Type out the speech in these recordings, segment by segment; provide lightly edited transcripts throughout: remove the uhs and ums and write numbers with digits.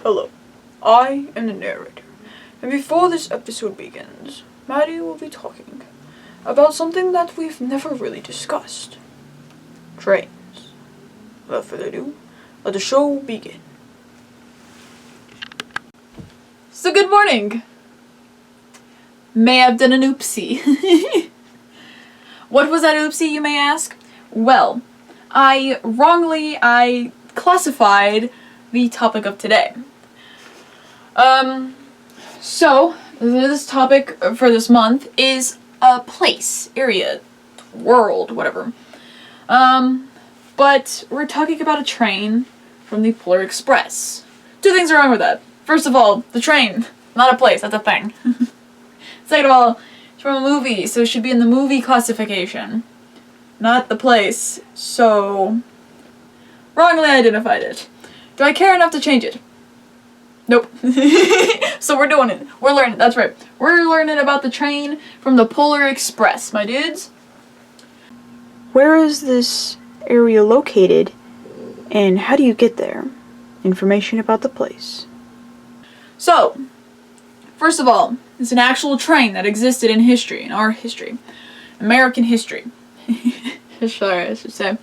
Hello, I am the narrator, and before this episode begins, Maddie will be talking about something that we've never really discussed. Trains. Without further ado, let the show begin. So good morning! May have done an oopsie. What was that oopsie, you may ask? Well, I classified the topic of today. So this topic for this month is a place, area, world, whatever. But we're talking about a train from the Polar Express. Two things are wrong with that. First of all, the train, not a place, that's a thing. Second of all, it's from a movie, so it should be in the movie classification, not the place. So, wrongly identified it. Do I care enough to change it? Nope. So we're doing it. We're learning. That's right. We're learning about the train from the Polar Express, my dudes. Where is this area located, and how do you get there? Information about the place. So, first of all, it's an actual train that existed in history, in our history. American history. Sorry, I should say.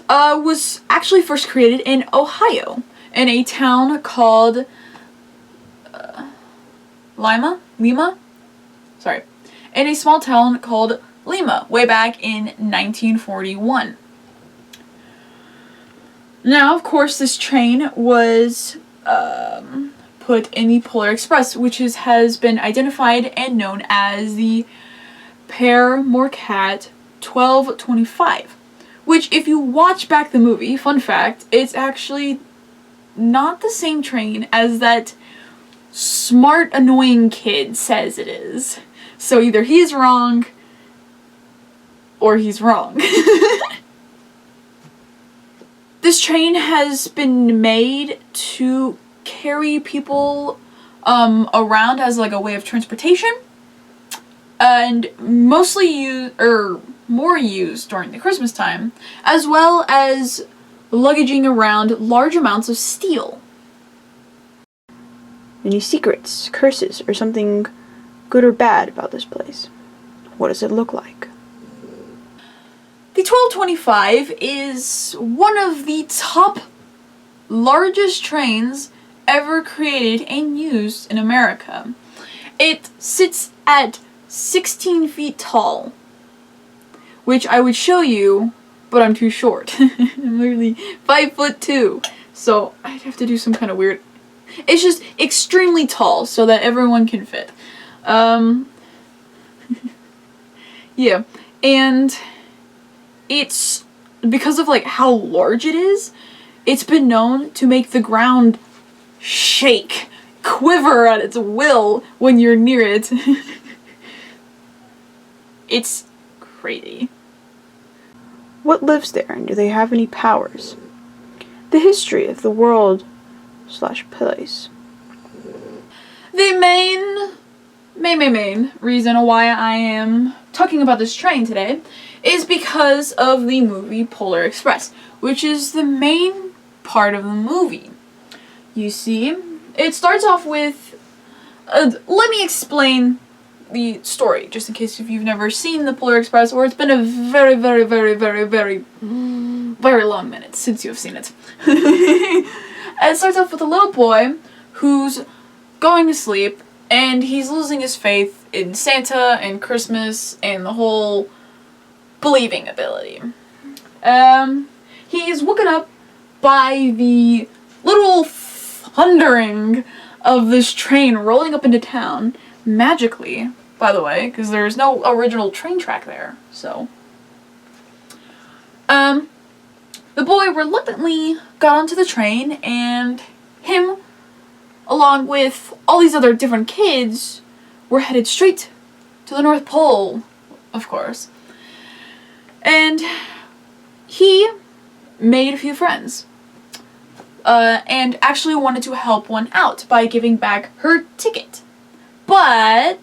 Was actually first created in Ohio, in a town called Lima? Sorry. In a small town called Lima, way back in 1941. Now, of course, this train was put in the Polar Express, which has been identified and known as the Pere Marquette 1225. Which, if you watch back the movie, fun fact, it's actually not the same train as that smart, annoying kid says it is. So either he's wrong, or he's wrong. This train has been made to carry people around as like a way of transportation, and mostly more used during the Christmas time, as well as luggaging around large amounts of steel. Any secrets, curses, or something good or bad about this place? What does it look like? The 1225 is one of the top largest trains ever created and used in America. It sits at 16 feet tall, which I would show you, but I'm too short. I'm literally 5'2", so I'd have to do some kind of weird... It's just extremely tall so that everyone can fit. Yeah, and it's, because of like how large it is, it's been known to make the ground shake, quiver at its will when you're near it. It's crazy. What lives there, and do they have any powers? The history of the world/place. The main reason why I am talking about this train today is because of the movie Polar Express, which is the main part of the movie. You see, it starts off with... let me explain the story, just in case if you've never seen the Polar Express, or it's been a very long minute since you've seen it. It starts off with a little boy who's going to sleep, and he's losing his faith in Santa and Christmas and the whole believing ability. He is woken up by the little thundering of this train rolling up into town, magically, by the way, because there's no original train track there, so. The boy reluctantly got onto the train, and him, along with all these other different kids, were headed straight to the North Pole, of course. And he made a few friends. And actually wanted to help one out by giving back her ticket. But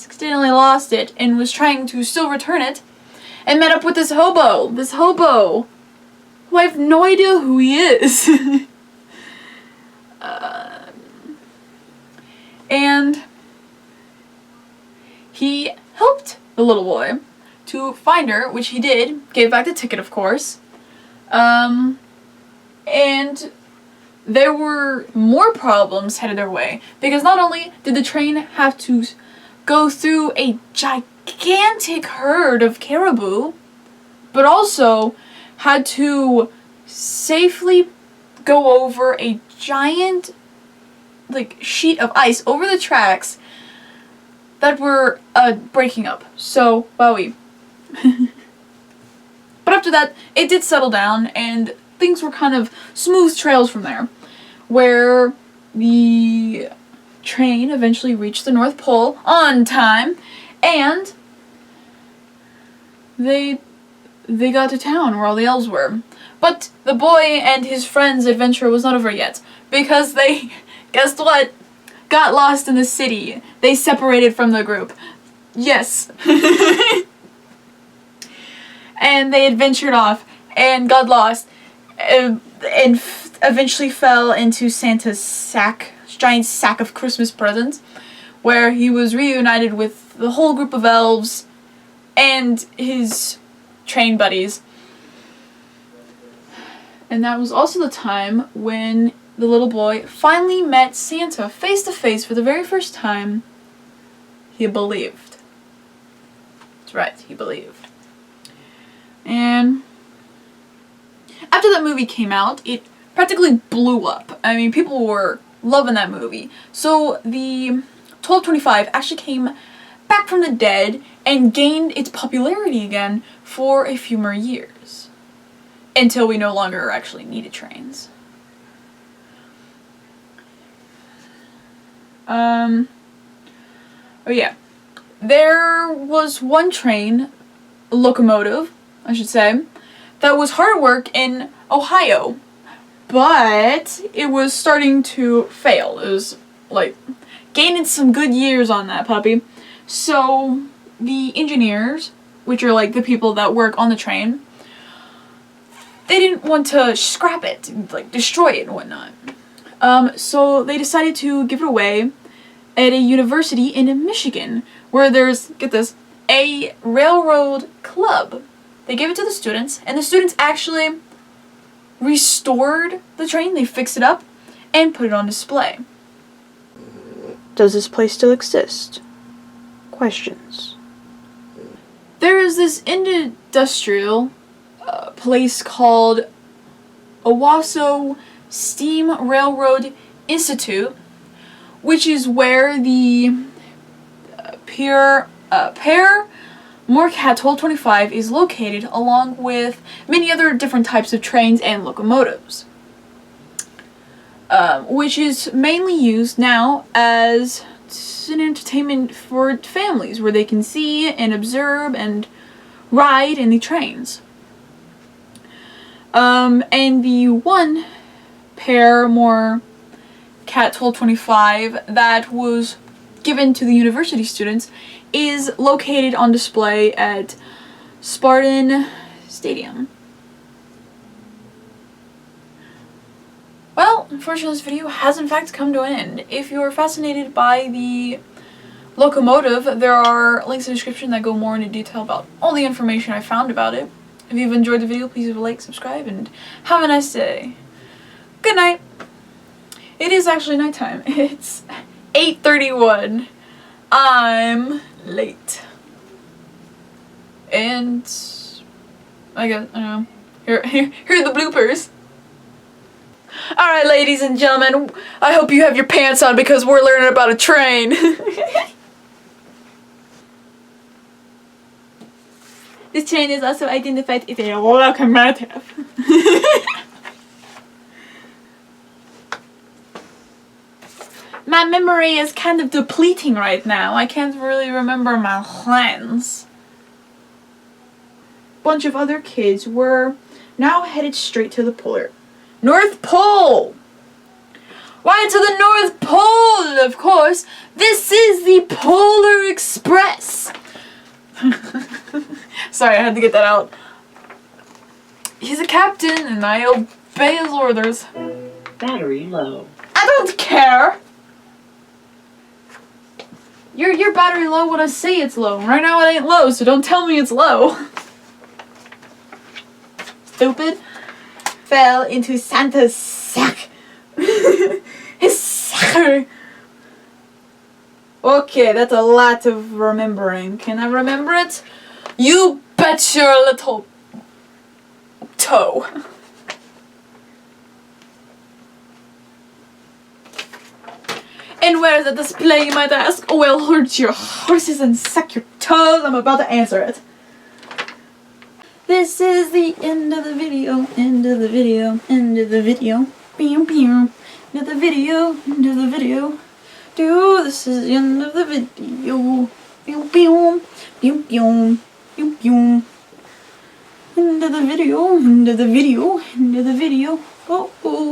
accidentally lost it and was trying to still return it, and met up with this hobo who I have no idea who he is. And he helped the little boy to find her, which he did, gave back the ticket, of course. And there were more problems headed their way, because not only did the train have to go through a gigantic herd of caribou, but also had to safely go over a giant sheet of ice over the tracks that were breaking up. So, wowie. But after that, it did settle down, and things were kind of smooth trails from there, where the train eventually reached the North Pole on time, and they got to town where all the elves were. But the boy and his friend's adventure was not over yet, because they, guess what, got lost in the city. They separated from the group. Yes. And they adventured off and got lost and eventually fell into Santa's giant sack of Christmas presents, where he was reunited with the whole group of elves and his train buddies. And that was also the time when the little boy finally met Santa face to face for the very first time. He believed. That's right, he believed. And after that movie came out, it practically blew up. I mean, people were loving that movie. So the 1225 actually came back from the dead and gained its popularity again for a few more years, until we no longer actually needed trains. Oh yeah. There was one train, locomotive, I should say, that was hard work in Ohio, but it was starting to fail. It was gaining some good years on that puppy. So the engineers, which are the people that work on the train, they didn't want to scrap it, destroy it and whatnot. So they decided to give it away at a university in Michigan, where there's, get this, a railroad club. They gave it to the students, and the students actually restored the train. They fixed it up and put it on display. Does this place still exist? Questions. There is this industrial place called Owasso Steam Railroad Institute, which is where the Pere Marquette 1225 is located, along with many other different types of trains and locomotives, which is mainly used now as an entertainment for families, where they can see and observe and ride in the trains. And the one Pere Marquette 1225 that was given to the university students is located on display at Spartan Stadium. Well, unfortunately this video has in fact come to an end. If you're fascinated by the locomotive, there are links in the description that go more into detail about all the information I found about it. If you've enjoyed the video, please leave a like, subscribe, and have a nice day. Good night. It is actually nighttime. It's 8:31. I'm late. And I don't know. Here are the bloopers. Alright, ladies and gentlemen, I hope you have your pants on because we're learning about a train. This train is also identified as a locomotive. My memory is kind of depleting right now. I can't really remember my lines. Bunch of other kids were now headed straight to the North Pole. Why, to the North Pole, of course. This is the Polar Express. Sorry, I had to get that out. He's a captain and I obey his orders. Battery low. I don't care. Your battery low when I say it's low. Right now it ain't low, so don't tell me it's low. Stupid. Fell into Santa's sack. His sack. Okay, that's a lot of remembering. Can I remember it? You bet your little toe. And where is the display, you might ask? Oh, well, hurt your horses and suck your toes. I'm about to answer it. This is the end of the video. End of the video. End of the video. Pew pew. End of the video. End of the video. This is the end of the video. Pew pew. Pew pew. Pew pew. End of the video. End of the video. End of the video. Oh oh.